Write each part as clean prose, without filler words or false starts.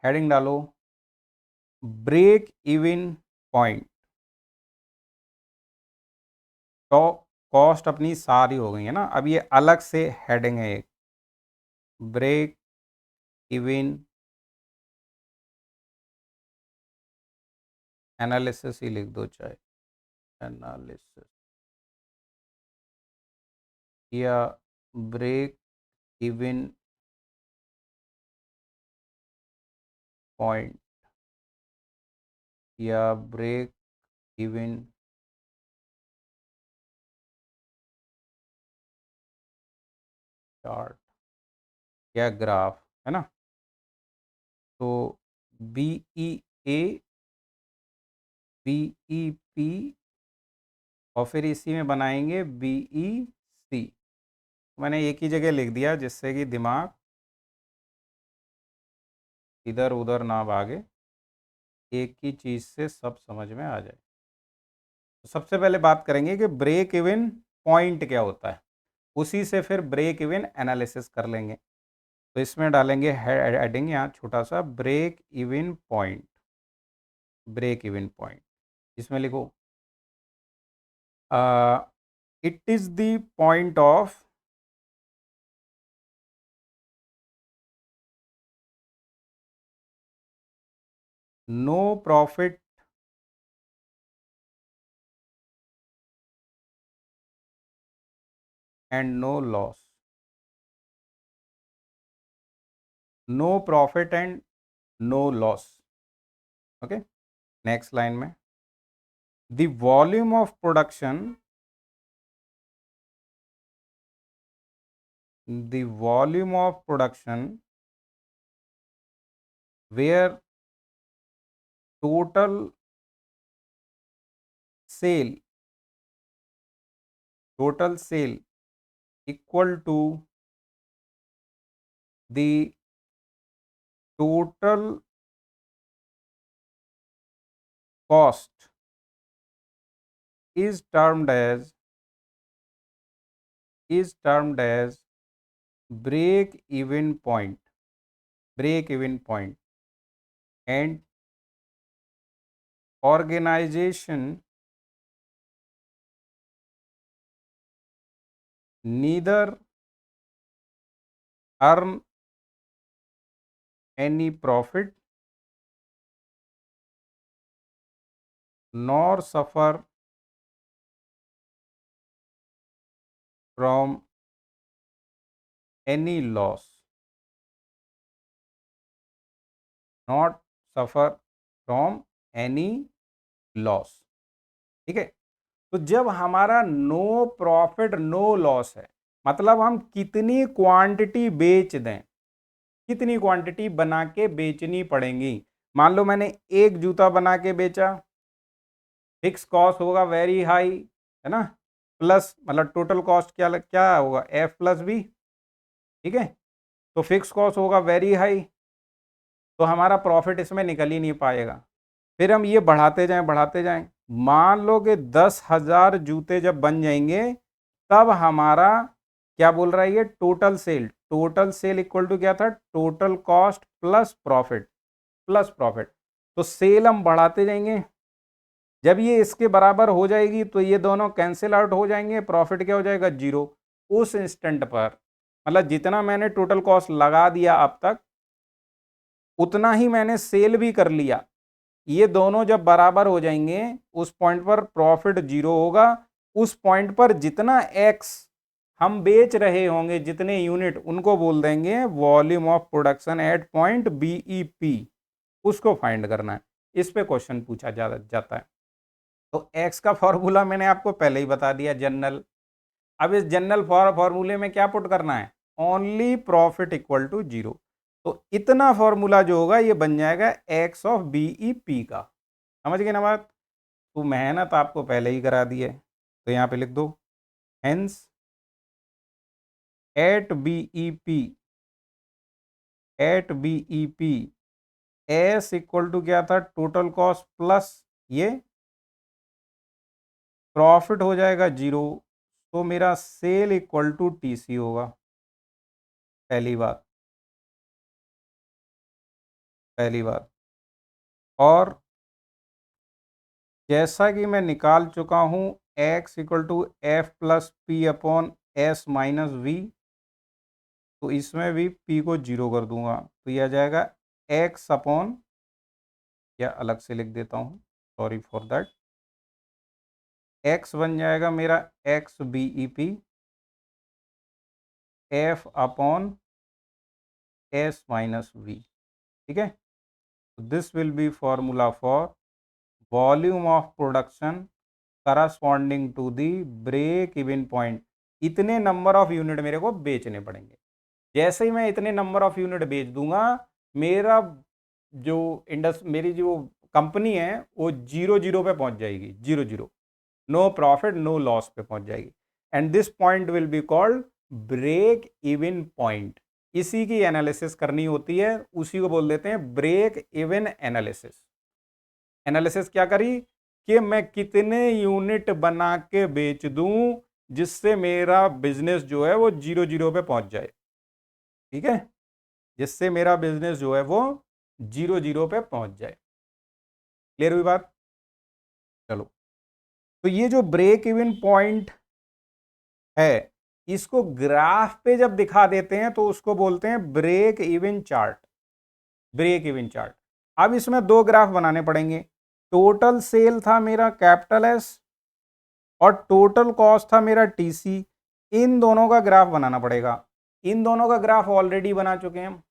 Heading डालो break even point. तो cost अपनी सारी हो गई है ना, अब ये अलग से हेडिंग है एक, ब्रेक इवन एनालिसिस ही लिख दो चाहे, एनालिसिस या ब्रेक इवन पॉइंट या ब्रेक इवन चार्ट या ग्राफ, है ना। तो BEA BEP और फिर इसी में बनाएंगे BEC। मैंने एक ही जगह लिख दिया जिससे कि दिमाग इधर उधर ना भागे, एक ही चीज़ से सब समझ में आ जाए। तो सबसे पहले बात करेंगे कि ब्रेक इवन पॉइंट क्या होता है, उसी से फिर ब्रेक इवन एनालिसिस कर लेंगे। तो इसमें डालेंगे हेडिंग यहाँ छोटा सा, break even point. Break even point इसमें लिखो it is the point of no profit and no loss. No profit and no loss. Okay, next line में the volume of production, the volume of production where total sale, total sale equal to the total cost is termed as break even point, break even point, and organization neither earn any profit nor suffer from any loss, not suffer from any loss। ठीक है, तो जब हमारा no profit no loss है, मतलब हम कितनी quantity बेच दें, कितनी क्वांटिटी बना के बेचनी पड़ेंगी। मान लो मैंने एक जूता बना के बेचा, फिक्स कॉस्ट होगा वेरी हाई, है ना, प्लस मतलब टोटल कॉस्ट क्या क्या होगा, F प्लस बी। ठीक है, तो फिक्स कॉस्ट होगा वेरी हाई, तो हमारा प्रॉफिट इसमें निकल ही नहीं पाएगा। फिर हम ये बढ़ाते जाएं बढ़ाते जाएं, मान लो कि 10,000 जूते जब बन जाएंगे, तब हमारा क्या बोल रहा है ये, total sale, total sale equal to क्या था, total cost plus profit, plus profit. तो सेल हम बढ़ाते जाएंगे, जब ये इसके बराबर हो जाएगी तो ये दोनों कैंसिल आउट हो जाएंगे, प्रॉफिट क्या हो जाएगा, जीरो। उस इंस्टेंट पर मतलब जितना मैंने टोटल कॉस्ट लगा दिया अब तक, उतना ही मैंने सेल भी कर लिया, ये दोनों जब बराबर हो जाएंगे उस पॉइंट पर प्रॉफिट जीरो होगा। उस पॉइंट पर जितना एक्स हम बेच रहे होंगे, जितने यूनिट, उनको बोल देंगे volume of production at point BEP, उसको फाइंड करना है। इस पे क्वेश्चन पूछा जाता है। तो एक्स का फॉर्मूला मैंने आपको पहले ही बता दिया, जनरल। अब इस जनरल फॉर्मूले में क्या पुट करना है, only profit equal to zero. तो इतना फॉर्मूला जो होगा ये बन जाएगा एक्स ऑफ BEP का। समझ गए ना बात। तो मेहनत आपको पहले ही करा दी है, तो यहाँ पे लिख दो hence at BEP S equal to क्या था, टोटल कॉस्ट प्लस ये प्रॉफिट हो जाएगा जीरो। तो मेरा सेल इक्वल टू TC होगा, पहली बात। पहली बात। और जैसा कि मैं निकाल चुका हूँ x equal to F plus P upon S minus V, तो इसमें भी p को जीरो कर दूंगा, तो यह आ जाएगा x अपॉन, या अलग से लिख देता हूँ, सॉरी फॉर दैट, x बन जाएगा मेरा X B E P F upon S minus V. ठीक है, this will be formula for volume of production corresponding to the break even point. इतने नंबर ऑफ यूनिट मेरे को बेचने पड़ेंगे। जैसे ही मैं इतने नंबर ऑफ यूनिट बेच दूंगा, मेरा जो मेरी जो कंपनी है वो जीरो जीरो पे पहुंच जाएगी, zero zero, no profit no loss पे पहुंच जाएगी। And this point will be called break even point. इसी की एनालिसिस करनी होती है, उसी को बोल देते हैं ब्रेक इवन एनालिसिस। एनालिसिस क्या करी कि मैं कितने यूनिट बना के बेच दूं जिससे मेरा बिजनेस जो है वो जीरो जीरो पे पहुंच जाए। ठीक है, जिससे मेरा बिजनेस जो है वो जीरो जीरो पे पहुंच जाए। क्लियर हुई बात? चलो, तो ये जो ब्रेक इवन पॉइंट है, इसको ग्राफ पे जब दिखा देते हैं तो उसको बोलते हैं break even chart. Break even chart. अब इसमें दो ग्राफ बनाने पड़ेंगे। टोटल सेल था मेरा कैपिटल एस और टोटल कॉस्ट था मेरा टीसी। इन दोनों का ग्राफ बनाना पड़ेगा। इन दोनों का ग्राफ ऑलरेडी बना चुके हैं हम।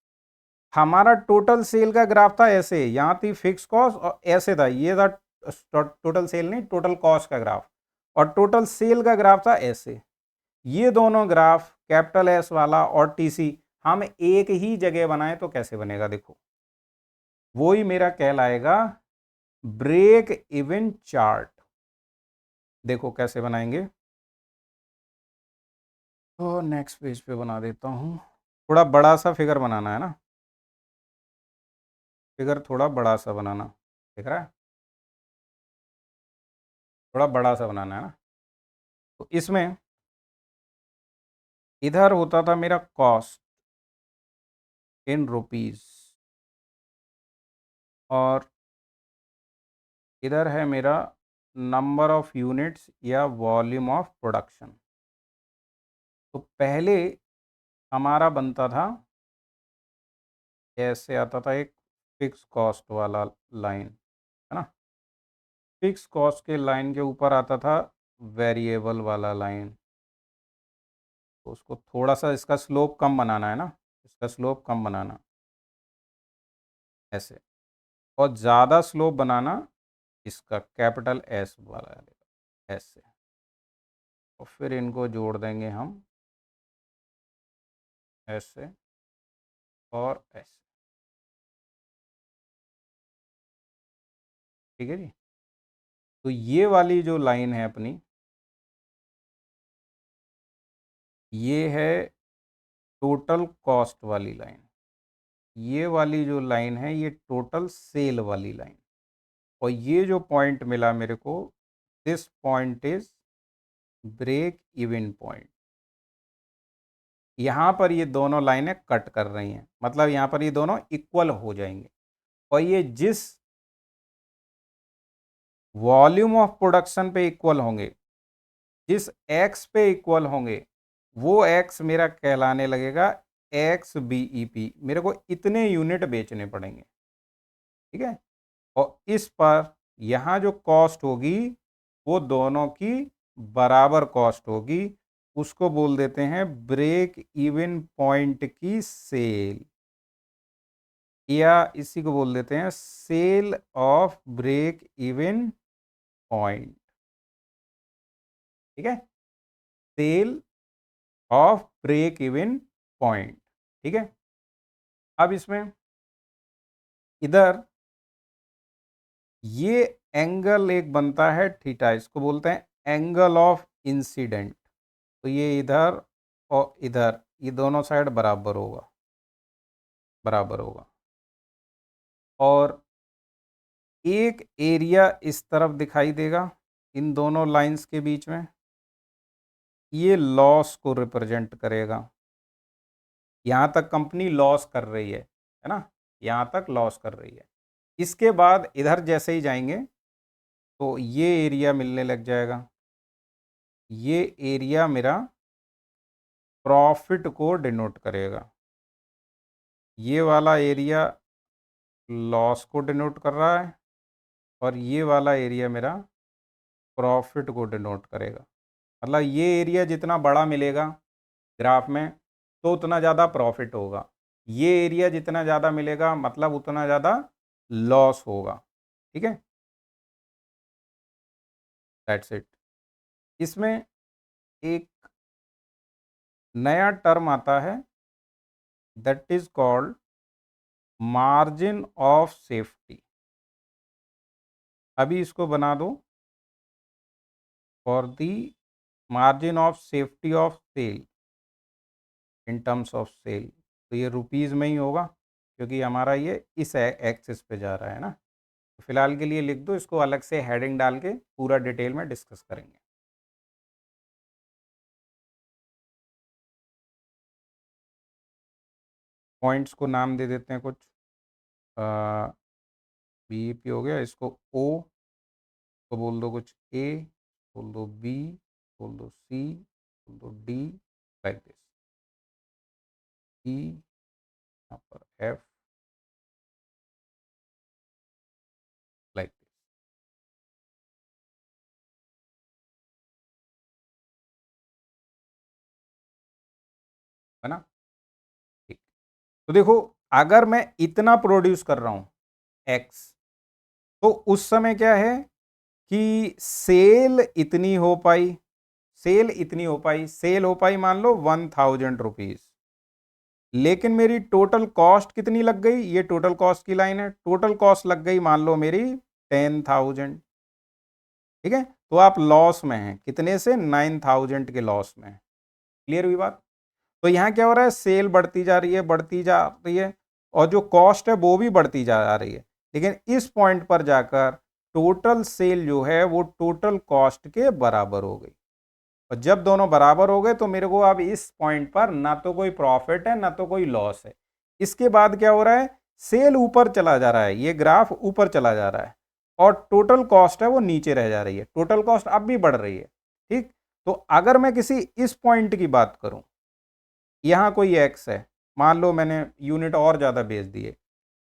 हमारा टोटल सेल का ग्राफ था ऐसे, यहां थी फिक्स कॉस्ट और ऐसे था, ये था टोटल सेल नहीं, टोटल कॉस्ट का ग्राफ, और टोटल सेल का ग्राफ था ऐसे। ये दोनों ग्राफ कैपिटल एस वाला और टीसी हम एक ही जगह बनाए तो कैसे बनेगा? देखो, वो ही मेरा कहलाएगा ब्रेक इवन चार्ट। देखो कैसे बनाएंगे, तो नेक्स्ट पेज पे बना देता हूं। थोड़ा बड़ा सा फिगर बनाना है ना, फिगर थोड़ा बड़ा सा बनाना, दिख रहा है? थोड़ा बड़ा सा बनाना है ना। तो इसमें इधर होता था मेरा कॉस्ट इन रुपीज, और इधर है मेरा नंबर ऑफ यूनिट्स या वॉल्यूम ऑफ प्रोडक्शन। तो पहले हमारा बनता था, ऐसे आता था एक फिक्स कॉस्ट वाला लाइन, है ना। फिक्स कॉस्ट के लाइन के ऊपर आता था वेरिएबल वाला लाइन। तो उसको थोड़ा सा इसका स्लोप कम बनाना है ना, इसका स्लोप कम बनाना ऐसे, और ज़्यादा स्लोप बनाना इसका कैपिटल एस वाला ऐसे, और फिर इनको जोड़ देंगे हम ऐसे और ऐसे। ठीक है जी। तो ये वाली जो लाइन है अपनी, ये है टोटल कॉस्ट वाली लाइन। ये वाली जो लाइन है ये टोटल सेल वाली लाइन, और ये जो पॉइंट मिला मेरे को, this point is break even point. यहाँ पर ये दोनों लाइनें कट कर रही हैं, मतलब यहाँ पर ये दोनों इक्वल हो जाएंगे, और ये जिस वॉल्यूम ऑफ प्रोडक्शन पे इक्वल होंगे, जिस एक्स पे इक्वल होंगे, वो एक्स मेरा कहलाने लगेगा एक्स बी ई पी। मेरे को इतने यूनिट बेचने पड़ेंगे। ठीक है, और इस पर यहाँ जो कॉस्ट होगी वो दोनों की बराबर कॉस्ट होगी, उसको बोल देते हैं ब्रेक इवन पॉइंट की सेल, या इसी को बोल देते हैं sale of break even point. ठीक है, sale of break even point. ठीक है, अब इसमें इधर ये एंगल एक बनता है थीटा, इसको बोलते हैं एंगल ऑफ इंसिडेंट। तो ये इधर और इधर ये दोनों साइड बराबर होगा, बराबर होगा, और एक एरिया इस तरफ दिखाई देगा इन दोनों लाइंस के बीच में, ये लॉस को रिप्रेजेंट करेगा। यहाँ तक कंपनी लॉस कर रही है ना, यहाँ तक लॉस कर रही है। इसके बाद इधर जैसे ही जाएंगे तो ये एरिया मिलने लग जाएगा। ये एरिया मेरा प्रॉफिट को डिनोट करेगा। ये वाला एरिया लॉस को डिनोट कर रहा है और ये वाला एरिया मेरा प्रॉफिट को डिनोट करेगा। मतलब ये एरिया जितना बड़ा मिलेगा ग्राफ में तो उतना ज़्यादा प्रॉफिट होगा, ये एरिया जितना ज़्यादा मिलेगा मतलब उतना ज़्यादा लॉस होगा। ठीक है, दैट्स इट। इसमें एक नया टर्म आता है that is called margin of safety. अभी इसको बना दो for the margin of safety of sale in terms of sale. तो ये रुपीज़ में ही होगा क्योंकि हमारा ये इस एक्सिस पे जा रहा है ना। तो फिलहाल के लिए लिख दो, इसको अलग से हेडिंग डाल के पूरा डिटेल में डिस्कस करेंगे। पॉइंट्स को नाम दे देते हैं कुछ। बीईपी हो गया, इसको ओ तो बोल दो कुछ ए, बोल दो बी, बोल दो सी, बोल दो डी, लाइक दिस। ई, यहाँ पर एफ, लाइक दिस, है ना। ठीक, तो देखो अगर मैं इतना प्रोड्यूस कर रहा हूँ एक्स, तो उस समय क्या है कि सेल इतनी हो पाई, सेल इतनी हो पाई, सेल हो पाई मान लो 1000 रुपीज, लेकिन मेरी टोटल कॉस्ट कितनी लग गई, ये टोटल कॉस्ट की लाइन है, टोटल कॉस्ट लग गई मान लो मेरी 10,000। ठीक है, तो आप लॉस में हैं, कितने से 9,000 के लॉस में। क्लियर हुई बात। तो यहाँ क्या हो रहा है, सेल बढ़ती जा रही है, बढ़ती जा रही है और जो कॉस्ट है वो भी बढ़ती जा रही है, लेकिन इस पॉइंट पर जाकर टोटल सेल जो है वो टोटल कॉस्ट के बराबर हो गई। और जब दोनों बराबर हो गए तो मेरे को अब इस पॉइंट पर ना तो कोई प्रॉफिट है ना तो कोई लॉस है। इसके बाद क्या हो रहा है, सेल ऊपर चला जा रहा है, ये ग्राफ ऊपर चला जा रहा है और टोटल कॉस्ट है वो नीचे रह जा रही है, टोटल कॉस्ट अब भी बढ़ रही है। ठीक, तो अगर मैं किसी इस पॉइंट की बात करूं, यहाँ कोई एक्स है, मान लो मैंने यूनिट और ज़्यादा बेच दिए,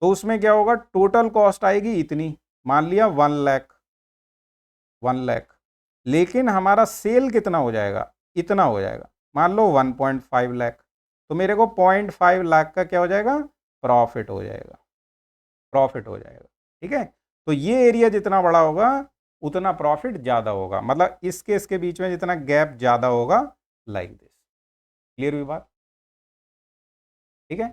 तो उसमें क्या होगा, टोटल कॉस्ट आएगी इतनी, मान लिया 1 लाख, 1 लाख, लेकिन हमारा सेल कितना हो जाएगा, इतना हो जाएगा, मान लो 1.5 लाख। तो मेरे को 0.5 लाख का क्या हो जाएगा, प्रॉफिट हो जाएगा, प्रॉफिट हो जाएगा। ठीक है, तो ये एरिया जितना बड़ा होगा उतना प्रॉफिट ज़्यादा होगा, मतलब इस केस के बीच में जितना गैप ज़्यादा होगा, लाइक दिस। क्लियर हुई बात। ठीक है,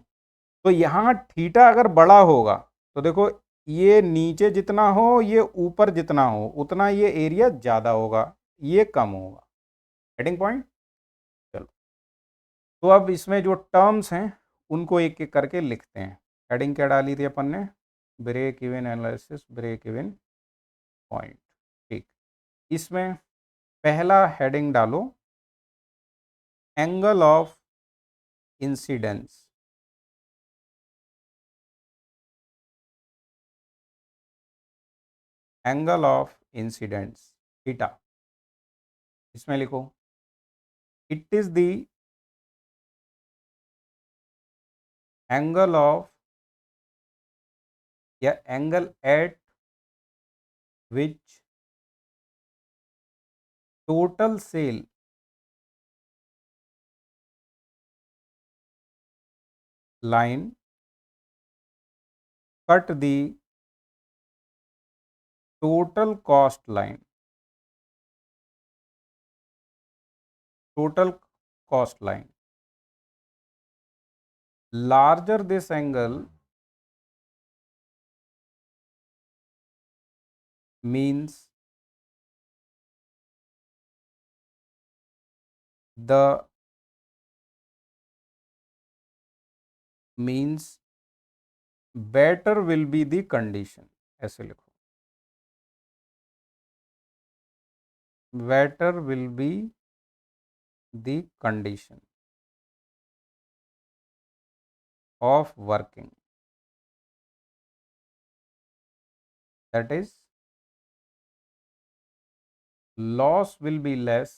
तो यहाँ थीटा अगर बड़ा होगा तो देखो ये नीचे जितना हो ये ऊपर जितना हो उतना ये एरिया ज़्यादा होगा, ये कम होगा। Heading point. चलो, तो अब इसमें जो टर्म्स हैं उनको एक एक करके लिखते हैं। हेडिंग क्या डाली थी अपन ने, break even analysis, break even point. ठीक, इसमें पहला हेडिंग डालो angle of incidence. Angle of incidence theta, इसमें लिखो it is the angle of या angle at which total cell line cut the total cost line, total cost line. Larger this angle means the means better will be the condition, ऐसे लिखो, better will be the condition of working. that is loss will be less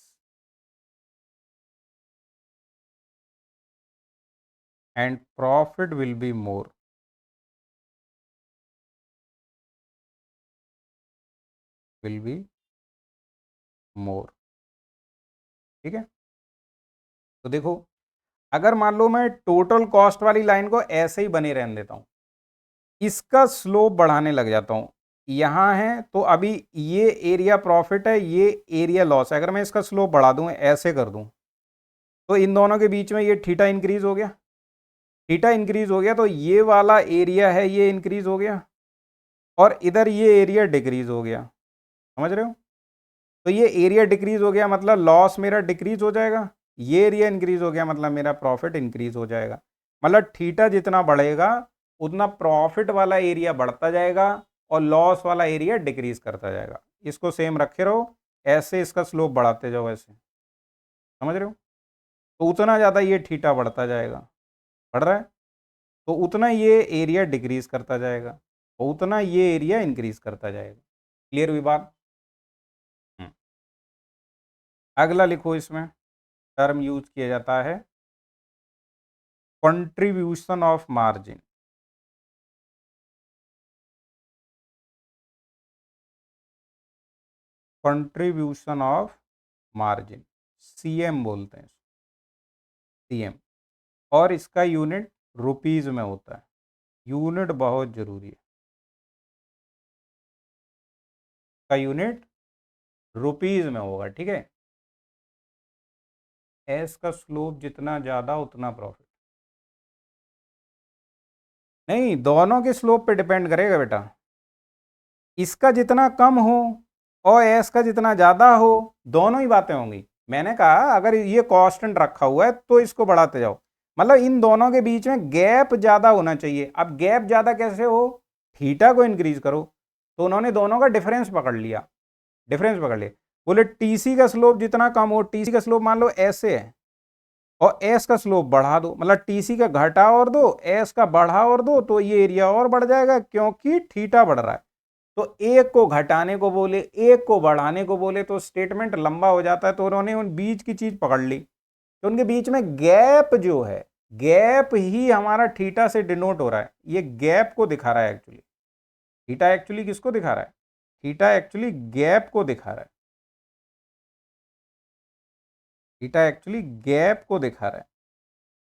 and profit will be more. Will be more. ठीक है, तो देखो अगर मान लो मैं total cost वाली लाइन को ऐसे ही बने रहने देता हूं, इसका स्लोप बढ़ाने लग जाता हूं, यहां है तो अभी ये एरिया प्रॉफिट है, ये एरिया लॉस है, अगर मैं इसका स्लोप बढ़ा दूं ऐसे कर दूं तो इन दोनों के बीच में ये थीटा इंक्रीज हो गया, थीटा इंक्रीज हो गया तो ये वाला एरिया है ये इंक्रीज हो गया और इधर ये एरिया डिक्रीज हो गया, समझ रहे हो? तो ये एरिया डिक्रीज हो गया मतलब लॉस मेरा डिक्रीज हो जाएगा, ये एरिया इंक्रीज हो गया मतलब मेरा प्रॉफिट इंक्रीज हो जाएगा। मतलब थीटा जितना बढ़ेगा उतना प्रॉफिट वाला एरिया बढ़ता जाएगा और लॉस वाला एरिया डिक्रीज करता जाएगा। इसको सेम रखे रहो, ऐसे इसका स्लोप बढ़ाते जाओ ऐसे, समझ रहे हो? तो उतना ज़्यादा ये थीटा बढ़ता जाएगा, बढ़ रहा है तो उतना ये एरिया डिक्रीज करता जाएगा और उतना ये एरिया इंक्रीज करता जाएगा। क्लियर हुई बात? अगला लिखो, इसमें टर्म यूज किया जाता है contribution of margin. Contribution of margin, CM बोलते हैं, सीएम, और इसका यूनिट रुपीज में होता है। यूनिट बहुत जरूरी है, का यूनिट रुपीज में होगा, ठीक है? एस का स्लोप जितना ज्यादा उतना प्रॉफिट नहीं, दोनों के स्लोप पे डिपेंड करेगा बेटा, इसका जितना कम हो और एस का जितना ज़्यादा हो, दोनों ही बातें होंगी। मैंने कहा अगर ये कांस्टेंट रखा हुआ है तो इसको बढ़ाते जाओ, मतलब इन दोनों के बीच में गैप ज़्यादा होना चाहिए। अब गैप ज़्यादा कैसे हो? थीटा को इंक्रीज करो, तो उन्होंने दोनों का डिफरेंस पकड़ लिया, डिफरेंस पकड़ लिया। बोले टीसी का स्लोप जितना कम हो, टीसी का स्लोप मान लो ऐसे है और एस का स्लोप बढ़ा दो, मतलब टीसी का घटा और दो, एस का बढ़ा और दो, तो ये एरिया और बढ़ जाएगा क्योंकि थीटा बढ़ रहा है। तो एक को घटाने को बोले एक को बढ़ाने को बोले तो स्टेटमेंट लंबा हो जाता है, तो उन्होंने उन बीच की चीज पकड़ ली, तो उनके बीच में गैप जो है, गैप ही हमारा थीटा से डिनोट हो रहा है, ये गैप को दिखा रहा है एक्चुअली। थीटा एक्चुअली किसको दिखा रहा है? थीटा एक्चुअली गैप को दिखा रहा है, थीटा एक्चुअली गैप को दिखा रहा है।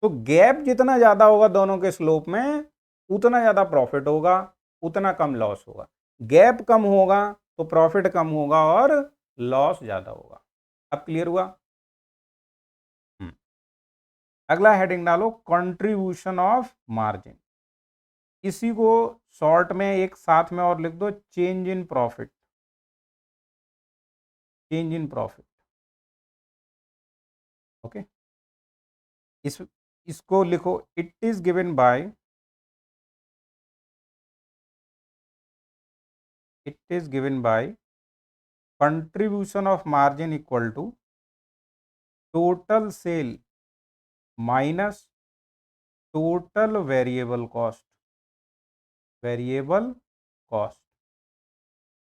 तो गैप जितना ज्यादा होगा दोनों के स्लोप में उतना ज्यादा प्रॉफिट होगा, उतना कम लॉस होगा। गैप कम होगा तो प्रॉफिट कम होगा और लॉस ज्यादा होगा। अब क्लियर हुआ? हम्म। अगला हेडिंग डालो कंट्रीब्यूशन ऑफ मार्जिन, इसी को शॉर्ट में एक साथ में और लिख दो change in profit, change in profit. Okay, इस इसको लिखो it is given by, it is given by contribution of margin equal to total sale minus total variable cost, variable cost.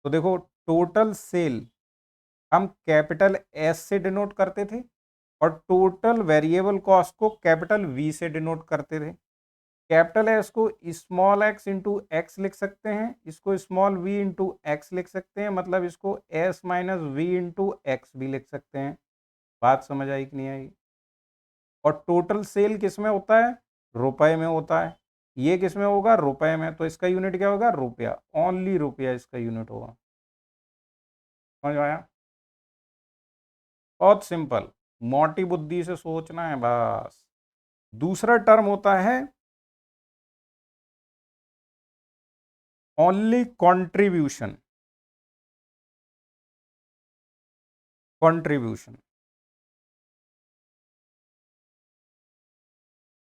तो देखो टोटल सेल हम कैपिटल एस से denote करते थे और टोटल वेरिएबल कॉस्ट को कैपिटल वी से denote करते थे। कैपिटल एस को स्मॉल एक्स इंटू एक्स लिख सकते हैं, इसको स्मॉल वी इंटू एक्स लिख सकते हैं, मतलब इसको S minus V into X भी लिख सकते हैं। बात समझ आई कि नहीं आई? और टोटल सेल किस में होता है? रुपए में होता है। ये किस में होगा? रुपए में, तो इसका यूनिट क्या होगा? रुपया, ओनली रुपया इसका यूनिट होगा। समझ में आया? बहुत सिंपल, मोटी बुद्धि से सोचना है बस। दूसरा टर्म होता है ओनली कंट्रीब्यूशन, कंट्रीब्यूशन,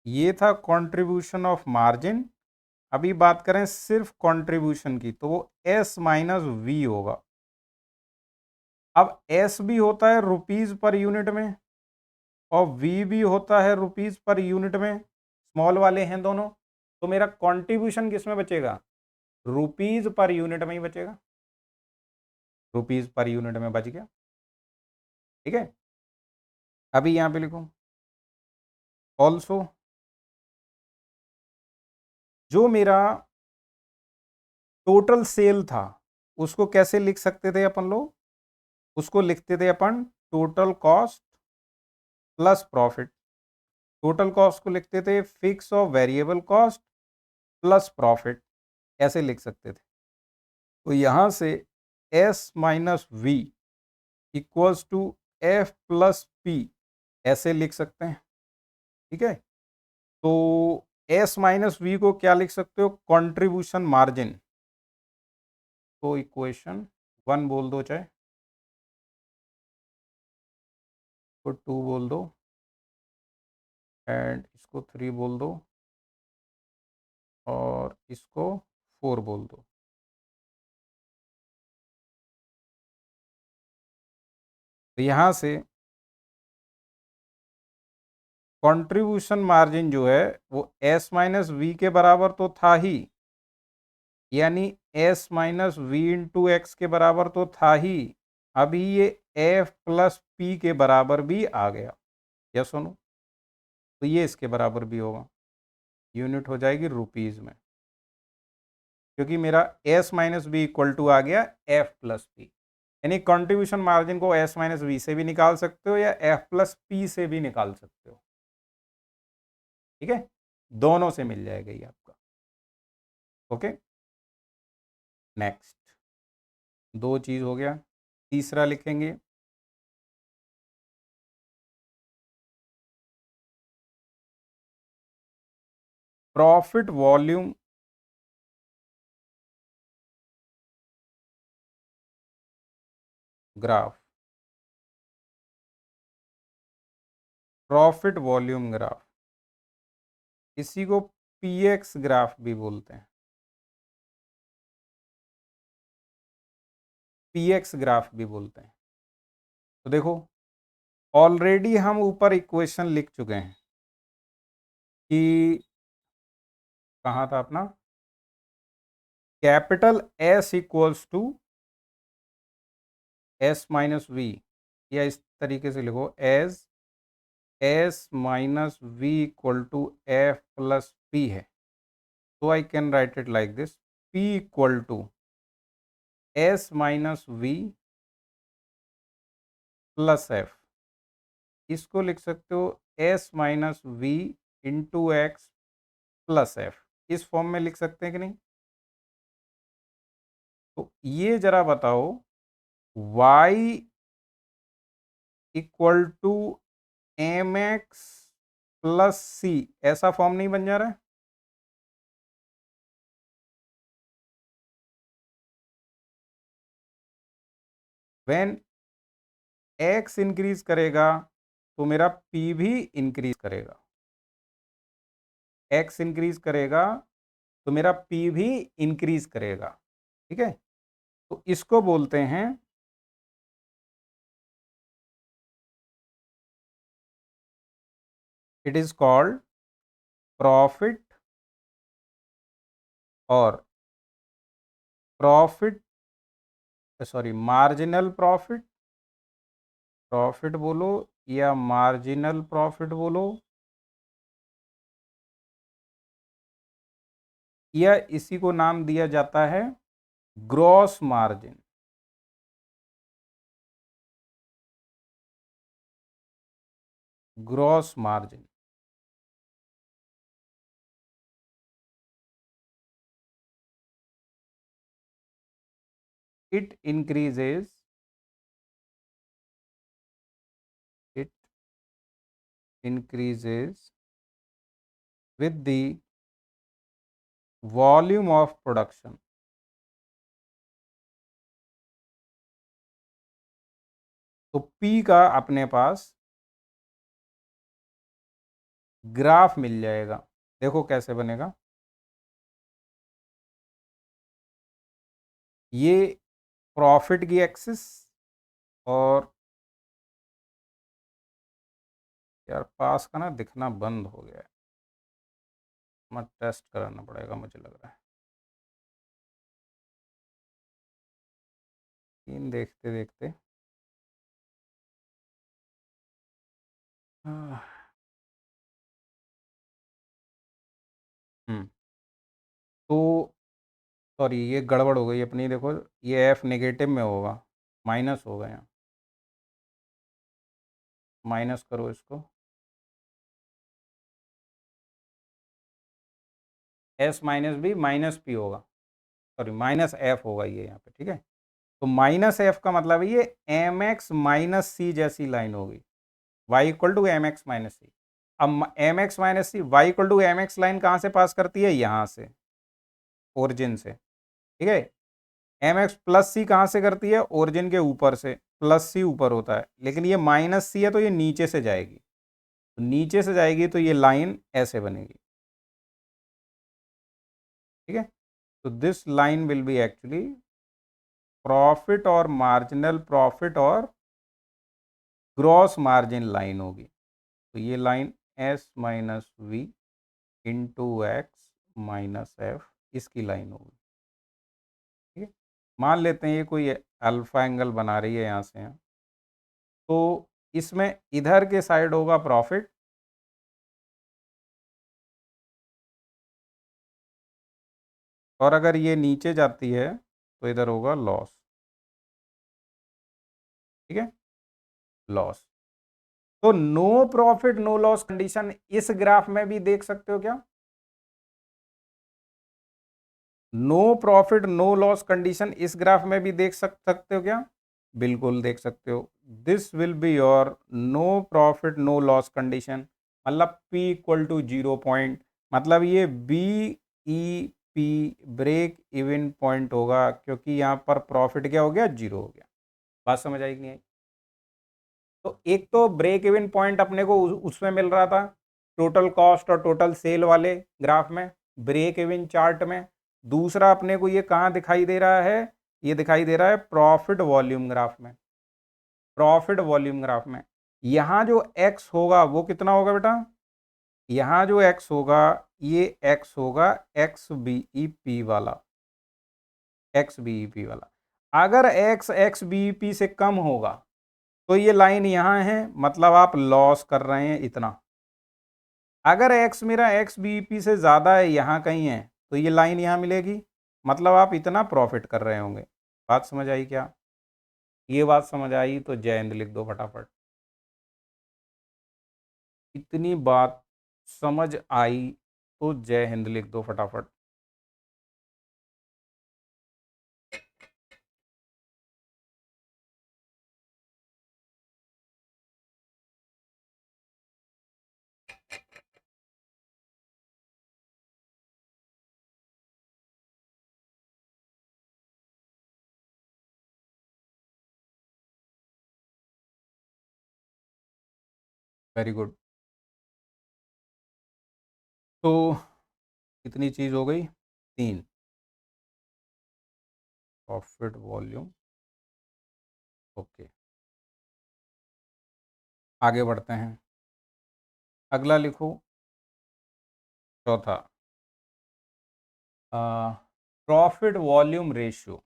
ये था कंट्रीब्यूशन ऑफ मार्जिन। अभी बात करें सिर्फ कंट्रीब्यूशन की तो वो एस माइनस वी होगा। अब एस भी होता है रुपीज पर यूनिट में और वी भी होता है रुपीज पर यूनिट में, स्मॉल वाले हैं दोनों, तो मेरा कंट्रीब्यूशन किस में बचेगा? रुपीज पर यूनिट में ही बचेगा, रुपीज पर यूनिट में बच गया। ठीक है, अभी यहां पे लिखो ऑल्सो, जो मेरा टोटल सेल था उसको कैसे लिख सकते थे अपन लोग, उसको लिखते थे अपन total cost plus profit. Total cost को लिखते थे फिक्स और वेरिएबल कॉस्ट प्लस प्रॉफिट, ऐसे लिख सकते थे। तो यहां से S minus V equals to F plus P, ऐसे लिख सकते हैं। ठीक है, तो एस माइनस वी को क्या लिख सकते हो, कंट्रीब्यूशन मार्जिन। तो इक्वेशन 1 बोल दो, चाहे तो 2 बोल दो, एंड इसको 3 बोल दो, और इसको 4 बोल दो। तो यहां से कंट्रीब्यूशन मार्जिन जो है वो एस माइनस वी के बराबर तो था ही, यानी S minus V into X के बराबर तो था ही, अभी ये एफ प्लस पी के बराबर भी आ गया। या सुनो, तो ये इसके बराबर भी होगा, यूनिट हो जाएगी रुपीज में, क्योंकि मेरा S minus B equal to आ गया एफ प्लस पी। यानी कंट्रीब्यूशन मार्जिन को एस माइनस वी से भी निकाल सकते हो या एफ प्लस पी से भी निकाल सकते हो। ठीक है, दोनों से मिल जाएगा ये आपका। ओके, नेक्स्ट, दो चीज हो गया, तीसरा लिखेंगे profit volume graph. Profit volume graph, इसी को पीएक्स ग्राफ भी बोलते हैं, पीएक्स ग्राफ भी बोलते हैं। तो देखो, ऑलरेडी हम ऊपर इक्वेशन लिख चुके हैं कि कहाँ था अपना, capital S equals to S minus V, या इस तरीके से लिखो as S minus V equal to F plus P है। तो I can write it like this, P equal to S minus V plus F, इसको लिख सकते हो S minus V into X plus F, इस फॉर्म में लिख सकते हैं कि नहीं। तो ये जरा बताओ, y equal to M X plus C, ऐसा फॉर्म नहीं बन जा रहा है। व्हेन x इंक्रीज करेगा तो मेरा p भी इंक्रीज करेगा, x इंक्रीज करेगा तो मेरा p भी इंक्रीज करेगा। ठीक है, तो इसको बोलते हैं, इट इज कॉल्ड प्रॉफिट और profit, sorry marginal profit, profit बोलो या मार्जिनल प्रॉफिट बोलो, या इसी को नाम दिया जाता है gross margin. Gross margin, it increases, it increases with the volume of production। तो P का अपने पास ग्राफ मिल जाएगा, देखो कैसे बनेगा। ये प्रॉफिट की एक्सिस, और यार पास का ना दिखना बंद हो गया है, मैं टेस्ट कराना पड़ेगा मुझे लग रहा है। इन देखते देखते हम्म तो सॉरी ये गड़बड़ हो गई अपनी, देखो ये एफ नेगेटिव में होगा, माइनस होगा यहाँ, माइनस करो इसको, S minus B minus P होगा, सॉरी माइनस एफ होगा ये यहाँ पे, ठीक है। तो माइनस एफ का मतलब है ये एम एक्स माइनस सी जैसी लाइन होगी, Y equal to M X minus C. अब M X minus C Y equal to M X line कहाँ से पास करती है, यहाँ से, ओरिजिन से, ठीक है। एम एक्स प्लस सी कहाँ से करती है, ओरिजिन के ऊपर से, प्लस सी ऊपर होता है, लेकिन ये माइनस सी है तो ये नीचे से जाएगी, तो नीचे से जाएगी तो ये लाइन ऐसे बनेगी, ठीक है। तो this line will be actually profit और मार्जिनल प्रॉफिट और ग्रॉस मार्जिन लाइन होगी। तो ये line S minus V into X minus F इसकी लाइन होगी, ठीक है। मान लेते हैं ये कोई अल्फा एंगल बना रही है यहाँ से यहाँ, तो इसमें इधर के साइड होगा प्रॉफिट, और अगर ये नीचे जाती है तो इधर होगा लॉस, ठीक है, लॉस। तो no profit no loss condition इस ग्राफ में भी देख सकते हो क्या, no profit no loss condition इस ग्राफ में भी देख सकते हो क्या, बिल्कुल देख सकते हो। This will be your no profit no loss condition, मतलब P इक्वल टू 0 पॉइंट, मतलब ये BEP ब्रेक इवन पॉइंट होगा, क्योंकि यहाँ पर प्रॉफिट क्या हो गया, जीरो हो गया। बात समझ आई कि नहीं आई। तो एक तो ब्रेक इवन पॉइंट अपने को उसमें मिल रहा था टोटल कॉस्ट और टोटल सेल वाले ग्राफ में, ब्रेक इवन चार्ट में। दूसरा अपने को ये कहाँ दिखाई दे रहा है, ये दिखाई दे रहा है प्रॉफिट वॉल्यूम ग्राफ में, प्रॉफिट वॉल्यूम ग्राफ में। यहाँ जो एक्स होगा वो कितना होगा बेटा, यहाँ जो एक्स होगा ये एक्स होगा एक्स बीईपी वाला, एक्स बीईपी वाला। अगर एक्स एक्स बीईपी से कम होगा तो ये लाइन यहाँ है, मतलब आप लॉस कर रहे हैं इतना। अगर एक्स मेरा एक्स बीईपी से ज़्यादा है, यहाँ कहीं है, तो ये लाइन यहाँ मिलेगी, मतलब आप इतना प्रॉफिट कर रहे होंगे। बात समझ आई क्या, ये बात समझ आई तो जय हिंद लिख दो फटाफट। इतनी बात समझ आई तो जय हिंद लिख दो फटाफट। Very good. तो कितनी चीज़ हो गई, तीन, प्रॉफिट वॉल्यूम, ओके। आगे बढ़ते हैं, अगला लिखो, चौथा, profit volume ratio.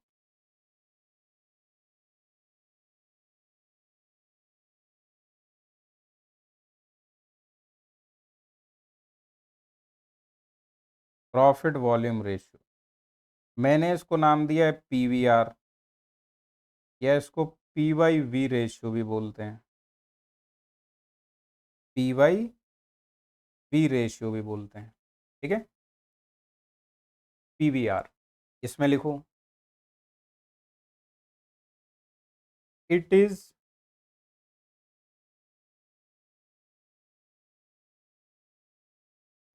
Profit volume ratio, मैंने इसको नाम दिया है पीवीआर, या इसको पी वाई वी रेशियो भी बोलते हैं, पी वाई वी रेशियो भी बोलते हैं, ठीक है, पीवीआर। इसमें लिखो, it is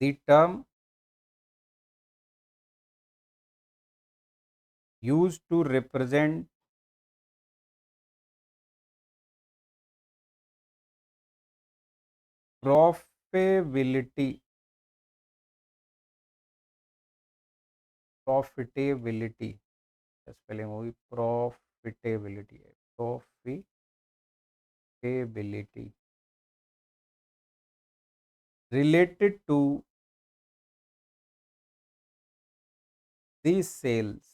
the term used to represent profitability, profitability, spelling होगी प्रॉफिटेबिलिटी है, profitability related to the sales,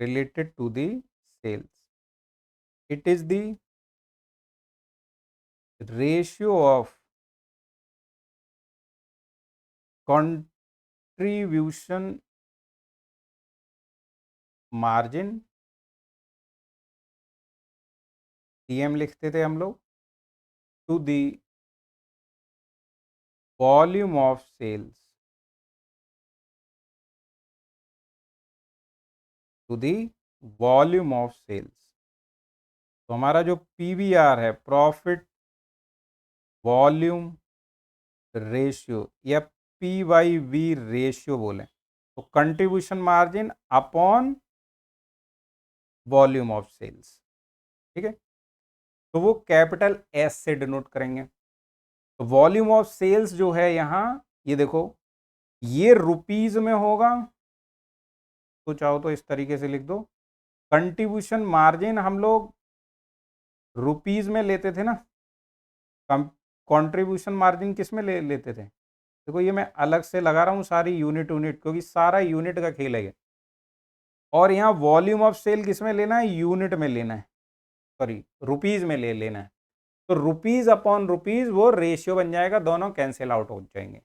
related to the sales. It is the ratio of contribution margin, CM लिखते थे हम लोग, to the volume of sales, to the volume of sales. तो हमारा जो PVR है, प्रॉफिट वॉल्यूम रेशियो, या PYV ratio बोले, तो contribution margin upon volume of sales, ठीक है। तो वो कैपिटल एस से डिनोट करेंगे। तो वॉल्यूम ऑफ सेल्स जो है यहाँ, ये देखो, ये रुपीज में होगा, तो चाहो तो इस तरीके से लिख दो। कंट्रीब्यूशन मार्जिन हम लोग रुपीज में लेते थे ना, कंट्रीब्यूशन मार्जिन किस में लेते थे? देखो ये मैं अलग से लगा रहा हूँ सारी यूनिट, क्योंकि सारा यूनिट का खेल है। और यहाँ वॉल्यूम ऑफ सेल किस में लेना है? यूनिट में लेना है, सॉरी रुपीज में लेना है। तो रुपीज अपॉन रुपीज वो रेशियो बन जाएगा, दोनों कैंसिल आउट हो जाएंगे।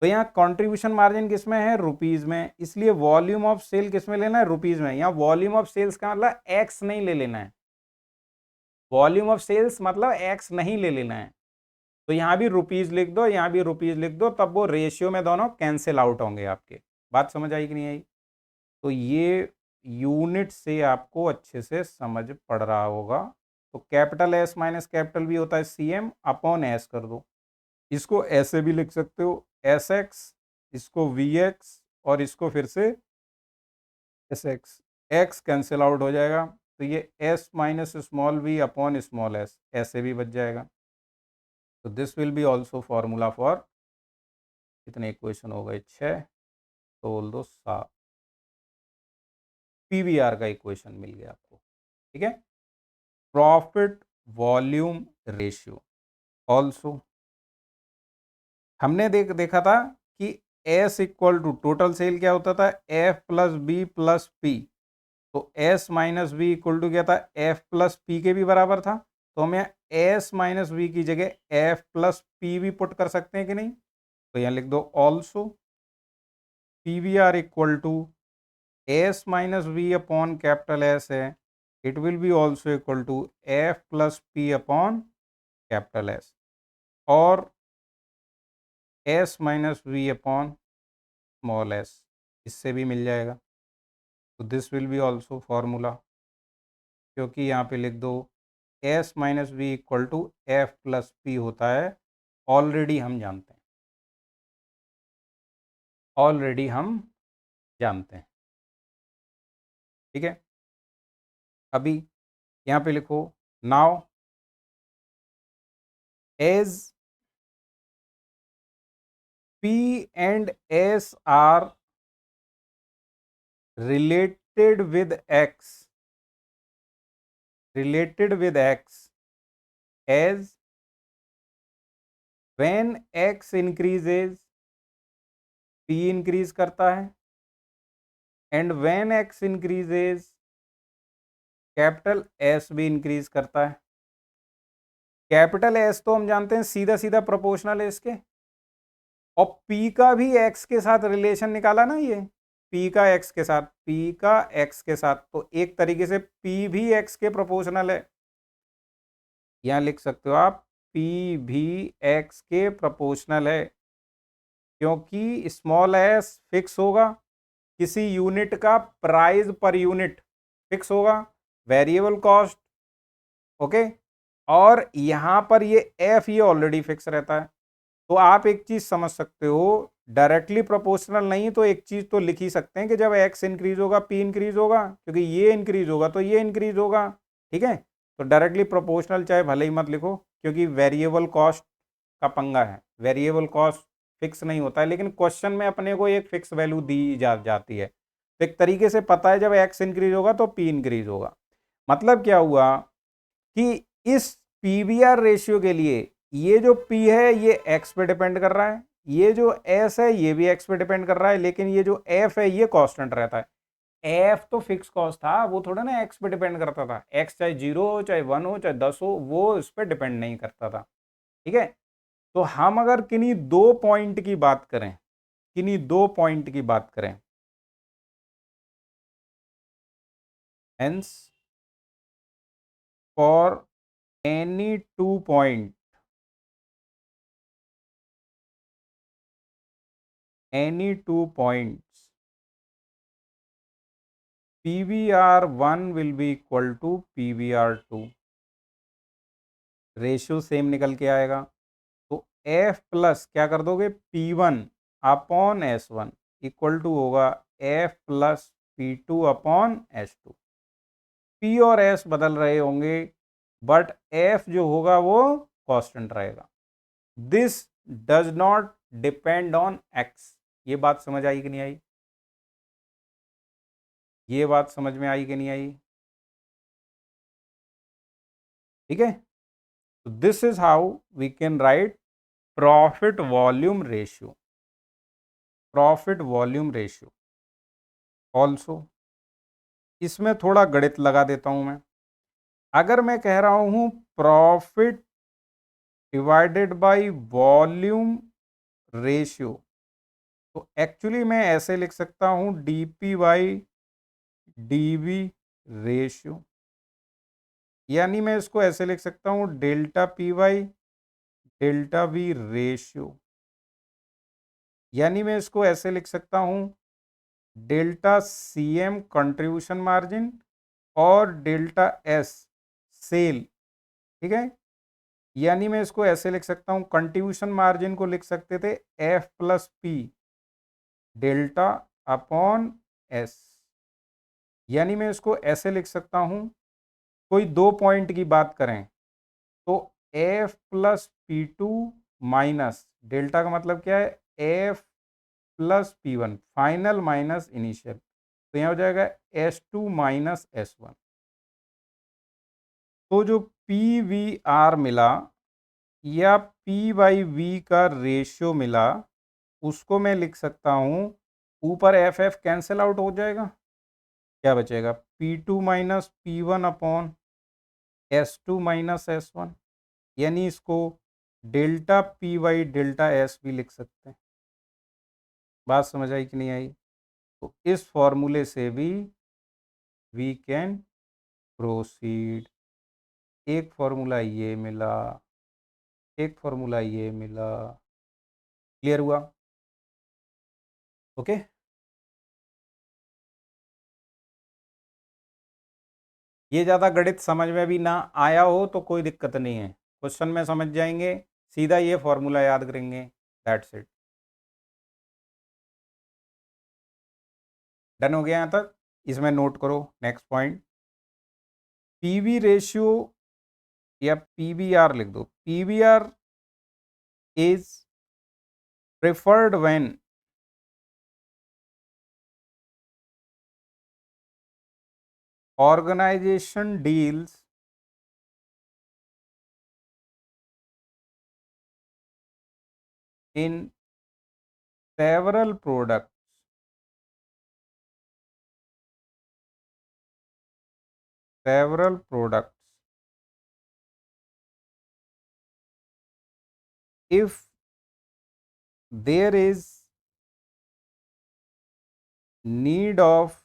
तो यहाँ कंट्रीब्यूशन मार्जिन किस में है? रुपीज में, इसलिए वॉल्यूम ऑफ सेल किस में लेना है? रुपीज में। यहाँ वॉल्यूम ऑफ सेल्स का मतलब एक्स नहीं ले लेना है, वॉल्यूम ऑफ सेल्स मतलब एक्स नहीं ले लेना है। तो यहाँ भी रुपीज लिख दो, यहाँ भी रुपीज लिख दो, तब वो रेशियो में दोनों कैंसिल आउट होंगे आपके। बात समझ आई कि नहीं आई? तो ये यूनिट से आपको अच्छे से समझ पड़ रहा होगा। तो capital S minus capital B होता है CM अपॉन एस कर दो। इसको ऐसे भी लिख सकते हो SX, इसको VX और इसको फिर से SX, एक्स कैंसिल आउट हो जाएगा, तो ये S minus small v upon small s ऐसे भी बच जाएगा। तो this will be also formula for, कितने इक्वेशन हो गए? 6, तो बोल दो 7, PVR का इक्वेशन मिल गया आपको, ठीक है। प्रॉफिट वॉल्यूम रेशियो ऑल्सो हमने देखा था कि S equal to total sale क्या होता था? F plus B plus P. तो S minus B equal to क्या था? F प्लस पी के भी बराबर था। तो हम यहाँ S माइनस बी की जगह F प्लस पी भी पुट कर सकते हैं कि नहीं? तो यहाँ लिख दो also PVR equal to S minus B upon capital S है, it will be also equal to F plus P upon capital S, और S minus V upon small s, इससे भी मिल जाएगा। तो this will be also formula, क्योंकि यहाँ पे लिख दो S minus V equal to F plus P होता है, ऑलरेडी हम जानते हैं, ऑलरेडी हम जानते हैं, ठीक है। अभी यहाँ पे लिखो now as P and S are related with X, as when X increases P increase करता है, and when X increases capital S भी इंक्रीज करता है। कैपिटल S तो हम जानते हैं सीधा सीधा प्रोपोर्शनल है इसके, और P का भी X के साथ रिलेशन निकाला ना, ये P का X के साथ, P का X के साथ, तो एक तरीके से P भी X के प्रोपोर्शनल है। यहाँ लिख सकते हो आप P भी X के प्रोपोर्शनल है, क्योंकि स्मॉल s फिक्स होगा, किसी यूनिट का प्राइस पर यूनिट फिक्स होगा, वेरिएबल कॉस्ट, ओके, और यहाँ पर ये F ये ऑलरेडी फिक्स रहता है। तो आप एक चीज समझ सकते हो, डायरेक्टली प्रोपोर्शनल नहीं तो एक चीज तो लिख ही सकते हैं कि जब X इंक्रीज होगा P इंक्रीज होगा, क्योंकि ये इंक्रीज होगा तो ये इंक्रीज होगा, ठीक है। तो डायरेक्टली प्रोपोर्शनल चाहे भले ही मत लिखो, क्योंकि वेरिएबल कॉस्ट का पंगा है, वेरिएबल कॉस्ट फिक्स नहीं होता है, लेकिन क्वेश्चन में अपने को एक फिक्स वैल्यू दी जाती है। तो एक तरीके से पता है जब X इंक्रीज होगा तो P इंक्रीज होगा। मतलब क्या हुआ कि इस PVR रेशियो के लिए ये जो P है ये X पे डिपेंड कर रहा है, ये जो S है ये भी X पे डिपेंड कर रहा है, लेकिन ये जो F है ये कांस्टेंट रहता है। एफ तो फिक्स कॉस्ट था, वो थोड़ा ना एक्स पे डिपेंड करता था। एक्स चाहे 0 हो, चाहे 1 हो, चाहे 10 हो, वो इस पर डिपेंड नहीं करता था। ठीक है, तो हम अगर किन्हीं दो पॉइंट की बात करें, किन्हीं दो पॉइंट की बात करें, hence for any two point, any two points, PVR1 will be equal to PVR2, ratio same निकल के आएगा। तो F प्लस क्या कर दोगे, P1 upon S1 equal to होगा F plus P2 upon S2। P और S बदल रहे होंगे, बट F जो होगा वो कांस्टेंट रहेगा। This does not depend on X। ये बात समझ आई कि नहीं आई? ये बात समझ में आई कि नहीं आई? ठीक है, तो this is how we can write profit volume ratio, profit volume ratio. Also इसमें थोड़ा गणित लगा देता हूं मैं। अगर मैं कह रहा हूं profit divided by volume ratio, तो एक्चुअली मैं ऐसे लिख सकता हूं डीपी बाई डीवी रेशियो, यानी मैं इसको ऐसे लिख सकता हूं delta P by delta V ratio, यानी मैं इसको ऐसे लिख सकता हूं delta C M contribution margin और डेल्टा एस सेल। ठीक है, यानी मैं इसको ऐसे लिख सकता हूं, कंट्रीब्यूशन मार्जिन को लिख सकते थे F plus P delta upon S, यानी मैं इसको ऐसे लिख सकता हूं, कोई दो पॉइंट की बात करें तो F plus P two minus delta का मतलब क्या है, F plus P one final minus initial, तो यहाँ हो जाएगा S2 माइनस S1। तो जो पी वी आर मिला या P बाई वी का रेशियो मिला, उसको मैं लिख सकता हूँ, ऊपर एफ एफ कैंसिल आउट हो जाएगा, क्या बचेगा P2 minus P one upon S2 minus S1, यानी इसको delta P by delta S भी लिख सकते हैं। बात समझ आई कि नहीं आई? तो इस फॉर्मूले से भी वी कैन प्रोसीड। एक फॉर्मूला ये मिला, एक फॉर्मूला ये मिला, क्लियर हुआ? ओके, ये ज़्यादा गणित समझ में भी ना आया हो तो कोई दिक्कत नहीं है, क्वेश्चन में समझ जाएंगे, सीधा ये फॉर्मूला याद करेंगे, दैट्स इट। डन हो गया यहाँ तक? इसमें नोट करो नेक्स्ट पॉइंट, पीवी रेशियो या पीवीआर लिख दो। PVR is preferred when organization deals in several products, several products if there is need of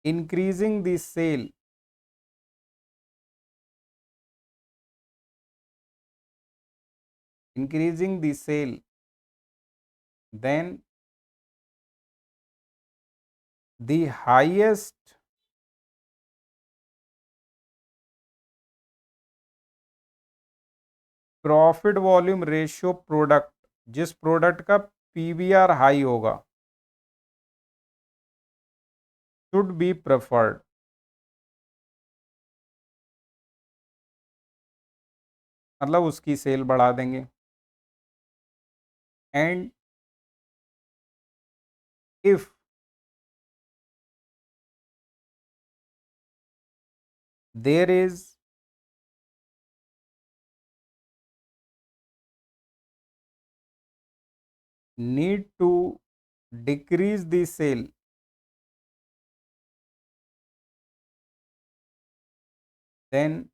increasing the sale, increasing the sale, then the highest profit volume ratio product, जिस product का PVR high होगा, should be preferred, मतलब उसकी sale बढ़ा देंगे। And if there is need to decrease the sale, then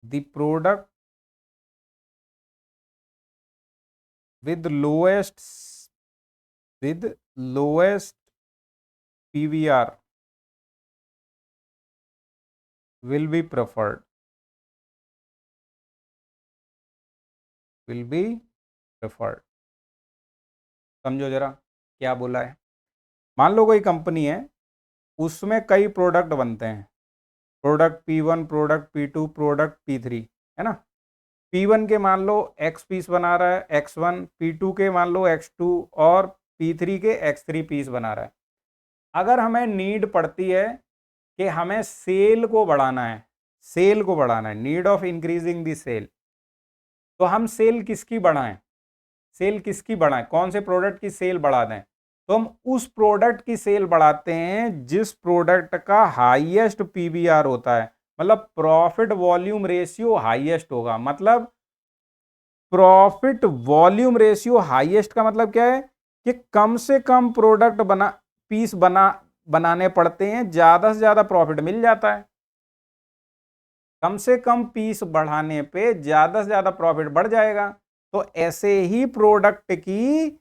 the product with lowest PVR will be preferred, will be preferred। समझो जरा क्या बोला है। मान लो कोई कंपनी है, उसमें कई प्रोडक्ट बनते हैं, product P1, product P2, product P3, है ना। P1 के मान लो X पीस बना रहा है X1, P2 के मान लो X2 और P3 के X3 पीस बना रहा है। अगर हमें नीड पड़ती है कि हमें सेल को बढ़ाना है, सेल को बढ़ाना है, need of increasing the sale, तो हम सेल किसकी बढ़ाएं, सेल किसकी बढ़ाएं, कौन से प्रोडक्ट की सेल बढ़ा दें, तो हम उस प्रोडक्ट की सेल बढ़ाते हैं जिस प्रोडक्ट का हाईएस्ट पीवीआर होता है, मतलब प्रॉफिट वॉल्यूम रेशियो हाईएस्ट होगा। मतलब प्रॉफिट वॉल्यूम रेशियो हाईएस्ट का मतलब क्या है कि कम से कम प्रोडक्ट पीस बनाने पड़ते हैं, ज्यादा से ज्यादा प्रॉफिट मिल जाता है। कम से कम पीस बढ़ाने पे ज्यादा से ज्यादा प्रॉफिट बढ़ जाएगा। तो ऐसे ही प्रोडक्ट की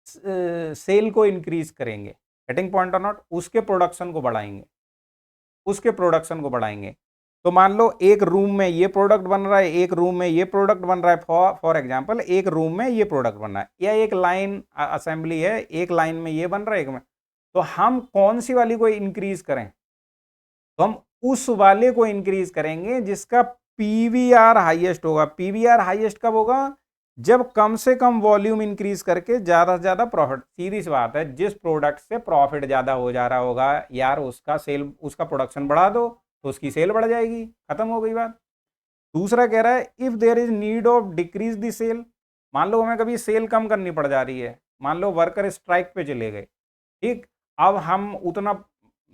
सेल को इंक्रीज करेंगे, गेटिंग पॉइंट और नॉट, उसके प्रोडक्शन को बढ़ाएंगे, उसके प्रोडक्शन को बढ़ाएंगे। तो मान लो एक रूम में ये प्रोडक्ट बन रहा है, एक रूम में ये प्रोडक्ट बन रहा है, फॉर एग्जांपल एक रूम में ये प्रोडक्ट बन रहा है, या एक लाइन असेंबली है, एक लाइन में ये बन रहा है, एक में, तो हम कौन सी वाली को इंक्रीज करें, तो हम उस वाले को इंक्रीज करेंगे जिसका पीवीआर हाईएस्ट होगा। पीवीआर हाईएस्ट कब होगा, जब कम से कम वॉल्यूम इंक्रीज करके ज्यादा से ज्यादा प्रॉफिट। सीधी सी बात है, जिस प्रोडक्ट से प्रॉफिट ज्यादा हो जा रहा होगा यार, उसका सेल, उसका प्रोडक्शन बढ़ा दो तो उसकी सेल बढ़ जाएगी, खत्म हो गई बात। दूसरा कह रहा है if there is need of decrease the sale, मान लो हमें कभी सेल कम करनी पड़ जा रही है, मान लो वर्कर स्ट्राइक पे चले गए, ठीक, अब हम उतना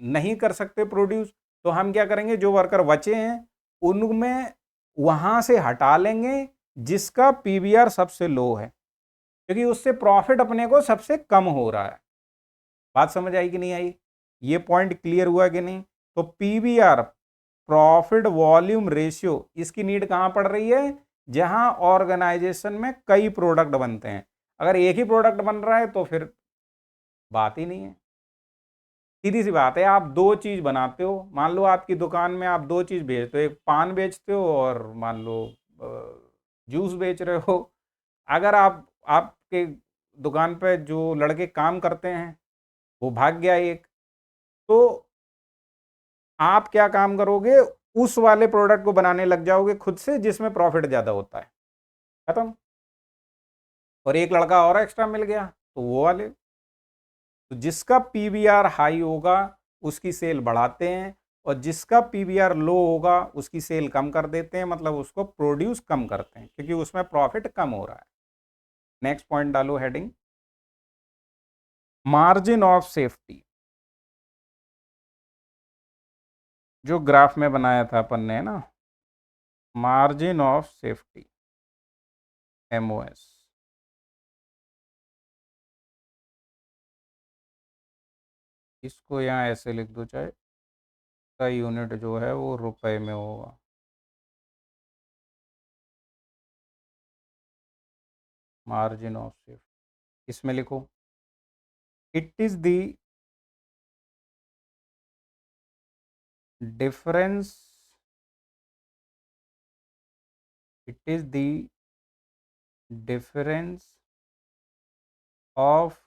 नहीं कर सकते प्रोड्यूस, तो हम क्या करेंगे, जो वर्कर बचे हैं उनमें वहां से हटा लेंगे जिसका पीवीआर सबसे लो है, क्योंकि उससे प्रॉफिट अपने को सबसे कम हो रहा है। बात समझ आई कि नहीं आई, ये पॉइंट क्लियर हुआ कि नहीं। तो पीवीआर, प्रॉफिट वॉल्यूम रेशियो, इसकी नीड कहां पड़ रही है, जहां ऑर्गेनाइजेशन में कई प्रोडक्ट बनते हैं। अगर एक ही प्रोडक्ट बन रहा है तो फिर बात ही नहीं है। सीधी सी बात है, आप दो चीज बनाते हो, मान लो आपकी दुकान में आप दो चीज बेचते हो, एक पान बेचते हो और मान लो जूस बेच रहे हो। अगर आपके दुकान पे जो लड़के काम करते हैं वो भाग गया एक, तो आप क्या काम करोगे, उस वाले प्रोडक्ट को बनाने लग जाओगे खुद से जिसमें प्रॉफिट ज्यादा होता है, खत्म। और एक लड़का और एक्स्ट्रा मिल गया तो वो वाले, तो जिसका पीवीआर हाई होगा उसकी सेल बढ़ाते हैं, और जिसका पीवीआर लो होगा उसकी सेल कम कर देते हैं, मतलब उसको प्रोड्यूस कम करते हैं क्योंकि उसमें प्रॉफिट कम हो रहा है। नेक्स्ट पॉइंट डालो हेडिंग, मार्जिन ऑफ सेफ्टी। जो ग्राफ में बनाया था अपन ने, है ना, मार्जिन ऑफ सेफ्टी, एमओएस। इसको यहाँ ऐसे लिख दो, चाहे का यूनिट जो है वो रुपए में होगा। मार्जिन ऑफ सेफ्टी इसमें लिखो, it is the difference, it is the difference of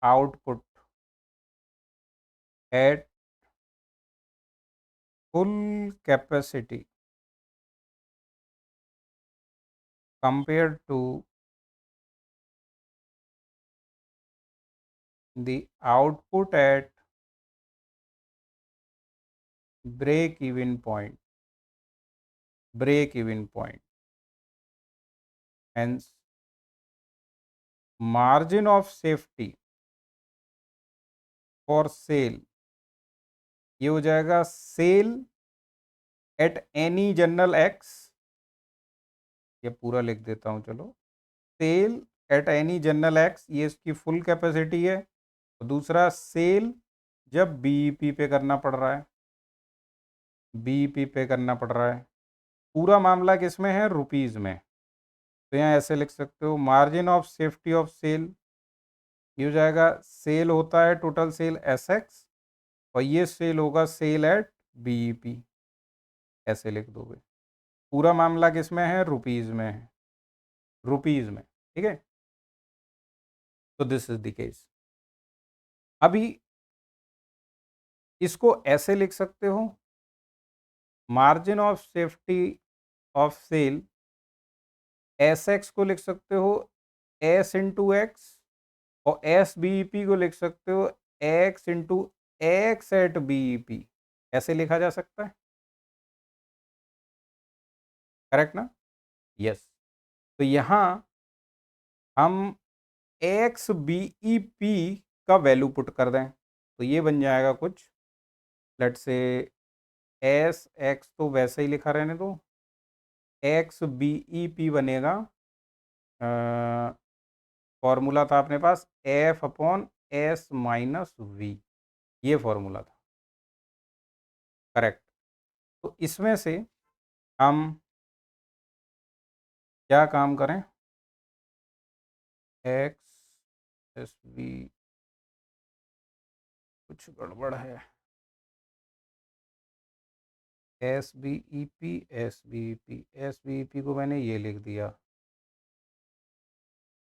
output at full capacity compared to the output at break even point, break even point, hence margin of safety for sale, ये हो जाएगा sale at any general X ये पूरा लिख देता हूँ चलो। Sale at any general X, ये इसकी फुल कैपेसिटी है। और दूसरा सेल जब बीईपी पे करना पड़ रहा है, बीईपी पे करना पड़ रहा है। पूरा मामला किस में है? रुपीज़ में। तो यहाँ ऐसे लिख सकते हो, margin of safety of sale, ये हो जाएगा सेल होता है टोटल सेल एस एक्स, और ये सेल होगा सेल एट बीईपी, ऐसे लिख दोगे। पूरा मामला किस में है? रुपीज़ में है, रुपीज़ में। ठीक है, तो दिस इज द केस। अभी इसको ऐसे लिख सकते हो, margin of safety of sale S X को लिख सकते हो एस इंटू एक्स, और एस बीईपी को लिख सकते हो X into X at BEP, ऐसे लिखा जा सकता है। करेक्ट ना? यस। तो यहाँ हम एक्स बीईपी का वैल्यू पुट कर दें, तो ये बन जाएगा कुछ, लेट से एस एक्स तो वैसे ही लिखा रहने दो, एक्स बीईपी बनेगा, फॉर्मूला था अपने पास F upon S minus V, ये फॉर्मूला था। करेक्ट। तो इसमें से हम क्या काम करें, एक्स एस वी, कुछ गड़बड़ है, S B E P, S B E P, S B E P को मैंने ये लिख दिया।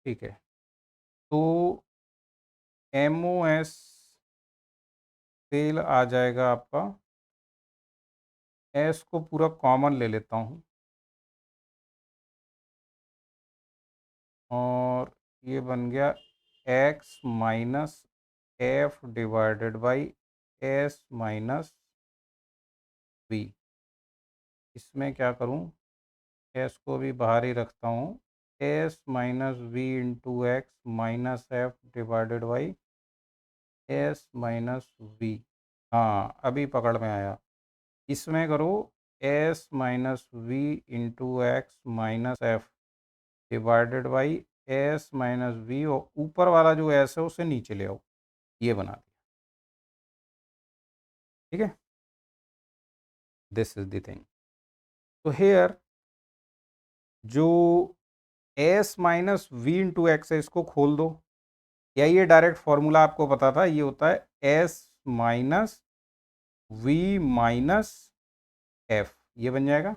ठीक है, तो एम ओ एस सेल आ जाएगा आपका, एस को पूरा कॉमन ले लेता हूँ, और ये बन गया X minus F divided by S minus V. इसमें क्या करूँ, एस को भी बाहर ही रखता हूँ, S minus V into X minus F divided by S minus V. हाँ, अभी पकड़ में आया। इसमें करो S minus V into X minus F divided by S minus V, और ऊपर वाला जो एस है उसे नीचे ले आओ, ये बना दिया। ठीक है, दिस इज द थिंग। तो हेयर जो S minus V into X है, इसको खोल दो, या ये डायरेक्ट फॉर्मूला आपको पता था, ये होता है S minus V minus F, ये बन जाएगा,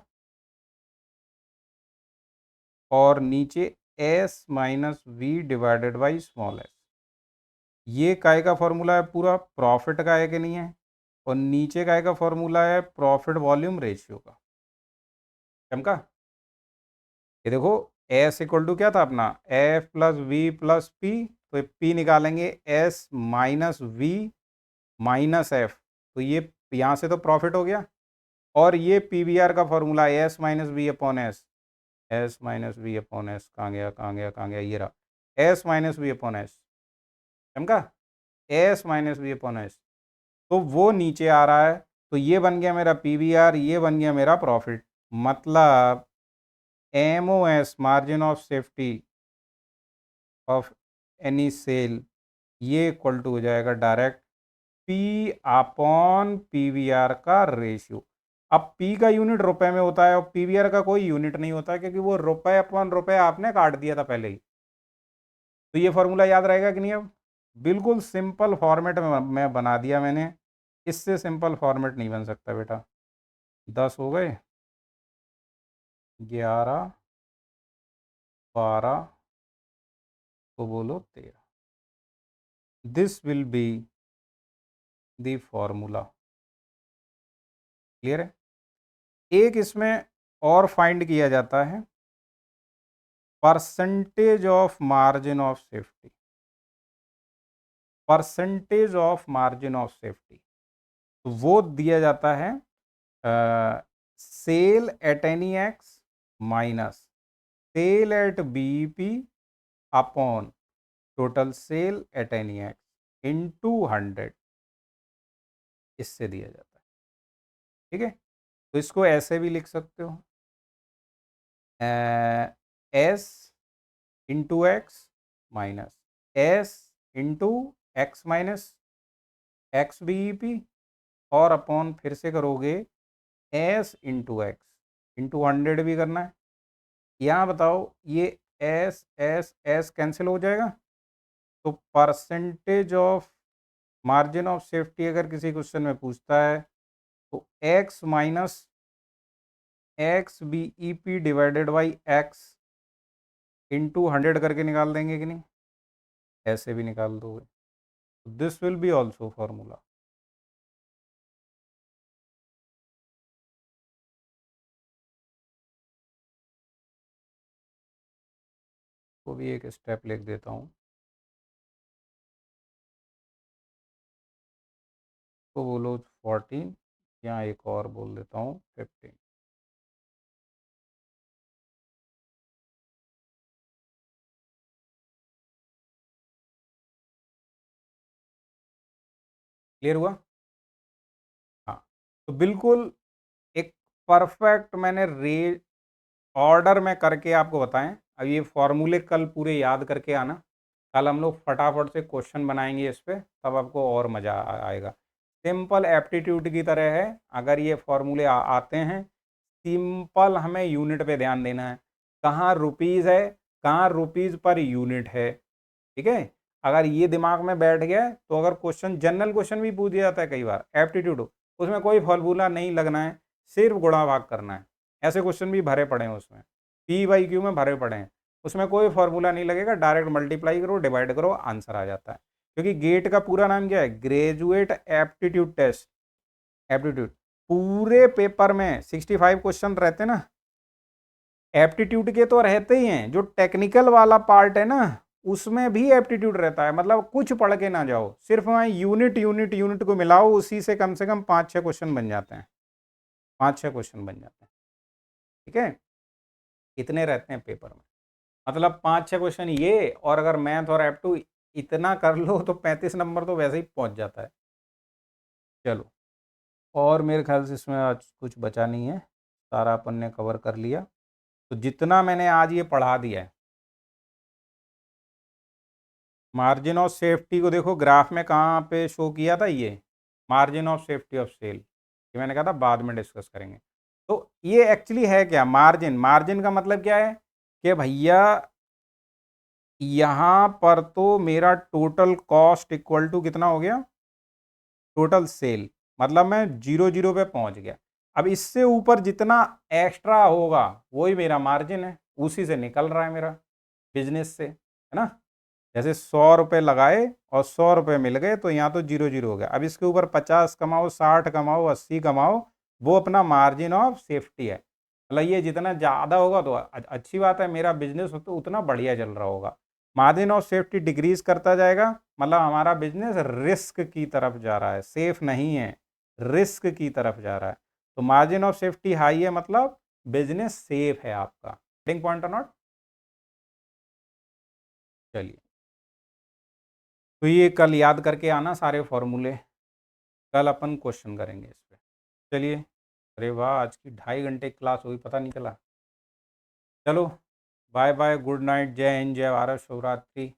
और नीचे S minus V divided by small S. ये काय का फॉर्मूला है? पूरा प्रॉफिट का है कि नहीं है? और नीचे काय का फॉर्मूला है? प्रॉफिट वॉल्यूम रेशियो का। चमका? ये देखो, एस इक्वल टू क्या था अपना, F plus V plus P, तो पी निकालेंगे S minus V minus F, तो ये यहाँ से तो प्रॉफिट हो गया। और ये पीवीआर का फॉर्मूला है S minus V upon S, S minus V upon S, कहाँ गया कहाँ गया कहाँ गया, ये रहा S minus V upon S. समझा? S minus V upon S, तो वो नीचे आ रहा है, तो ये बन गया मेरा पीवीआर, ये बन गया मेरा प्रॉफिट। मतलब M O S, margin of safety of any sale, ये इक्वल टू हो जाएगा डायरेक्ट पी अपॉन पीवीआर का रेशियो। अब पी का यूनिट रुपए में होता है, और पीवीआर का कोई यूनिट नहीं होता, क्योंकि वो रुपए अपॉन रुपए आपने काट दिया था पहले ही। तो ये फॉर्मूला याद रहेगा कि नहीं? अब बिल्कुल सिंपल फॉर्मेट में मैं बना दिया मैंने, इससे सिंपल फॉर्मेट नहीं बन सकता बेटा। 10 हो गए, 11, 12, तो बोलो 13, this will be the formula. Clear है? एक इसमें और फाइंड किया जाता है, percentage of margin of safety, percentage of margin of safety, तो वो दिया जाता है sale at any X minus sale at BEP upon total sale at any X into 100, इससे दिया जाता है। ठीक है, तो इसको ऐसे भी लिख सकते हो, S into X minus S into X minus X B E P और अपॉन फिर से करोगे एस इंटू एक्स इंटू 100 भी करना है। यहाँ बताओ ये एस एस एस कैंसिल हो जाएगा, तो percentage of margin of safety अगर किसी क्वेश्चन में पूछता है तो X minus X B E P divided by X into 100 करके निकाल देंगे कि नहीं, ऐसे भी निकाल दोगे। This will be also formula. वो भी एक स्टेप लिख देता हूँ, तो बोलो 14, यहाँ एक और बोल देता हूँ 15। क्लियर हुआ? हाँ, तो बिल्कुल एक परफेक्ट मैंने रे ऑर्डर में करके आपको बताएं। अब ये फॉर्मूले कल पूरे याद करके आना, कल हम लोग फटाफट से क्वेश्चन बनाएंगे इस पे, तब आपको और मज़ा आएगा। सिंपल एप्टीट्यूड की तरह है, अगर ये फॉर्मूले आते हैं, सिंपल हमें यूनिट पे ध्यान देना है, कहाँ रुपीज़ है, कहाँ रुपीज़ पर यूनिट है। ठीक है, अगर ये दिमाग में बैठ गया है, तो अगर क्वेश्चन जनरल क्वेश्चन भी पूछ दिया जाता है कई बार एप्टीट्यूड, उसमें कोई फॉर्मूला नहीं लगना है, सिर्फ गुणा भाग करना है। ऐसे क्वेश्चन भी भरे पड़े हैं उसमें, पी बाई क्यू में भरे पड़े हैं, उसमें कोई फॉर्मूला नहीं लगेगा, डायरेक्ट मल्टीप्लाई करो डिवाइड करो आंसर आ जाता है। क्योंकि गेट का पूरा नाम क्या है, ग्रेजुएट एप्टीट्यूड टेस्ट। एप्टीट्यूड पूरे पेपर में 65 क्वेश्चन रहते ना, एप्टीट्यूड के तो रहते ही हैं, जो टेक्निकल वाला पार्ट है ना उसमें भी एप्टीट्यूड रहता है। मतलब कुछ पढ़ के ना जाओ, सिर्फ वहाँ यूनिट यूनिट यूनिट को मिलाओ, उसी से कम 5-6 क्वेश्चन बन जाते हैं, 5-6 क्वेश्चन बन जाते हैं। ठीक है, इतने रहते हैं पेपर में, मतलब 5-6 क्वेश्चन ये, और अगर मैथ और एप्टू इतना कर लो तो 35 नंबर तो वैसे ही पहुंच जाता है। चलो, और मेरे ख्याल से इसमें आज कुछ बचा नहीं है, सारा अपन ने कवर कर लिया। तो जितना मैंने आज ये पढ़ा दिया है, मार्जिन ऑफ सेफ्टी को देखो ग्राफ में कहाँ पे शो किया था, ये margin of safety of sale, ये मैंने कहा था बाद में डिस्कस करेंगे। तो ये एक्चुअली है क्या, मार्जिन, मार्जिन का मतलब क्या है कि भैया यहाँ पर तो मेरा टोटल कॉस्ट इक्वल टू कितना हो गया, टोटल सेल, मतलब मैं 0-0 पे पहुंच गया। अब इससे ऊपर जितना एक्स्ट्रा होगा वही मेरा मार्जिन है, उसी से निकल रहा है मेरा बिजनेस से, है ना। जैसे 100 रुपये लगाए और 100 रुपये मिल गए, तो यहाँ तो 0-0 हो गया। अब इसके ऊपर 50 कमाओ, 60 कमाओ, 80 कमाओ, वो अपना मार्जिन ऑफ सेफ्टी है। मतलब ये जितना ज़्यादा होगा तो अच्छी बात है, मेरा बिजनेस तो उतना बढ़िया चल रहा होगा। मार्जिन ऑफ सेफ्टी डिक्रीज करता जाएगा, मतलब हमारा बिजनेस रिस्क की तरफ जा रहा है, सेफ नहीं है, रिस्क की तरफ जा रहा है। तो मार्जिन ऑफ सेफ्टी हाई है, मतलब बिजनेस सेफ है आपका। पॉइंट और नॉट। चलिए, तो ये कल याद करके आना सारे फॉर्मूले, कल अपन क्वेश्चन करेंगे इस पे। चलिए, अरे वाह, आज की 2.5 घंटे क्लास हुई पता नहीं चला। चलो, बाय बाय, गुड नाइट, जय हिंद, जय भारत, शिवरात्रि।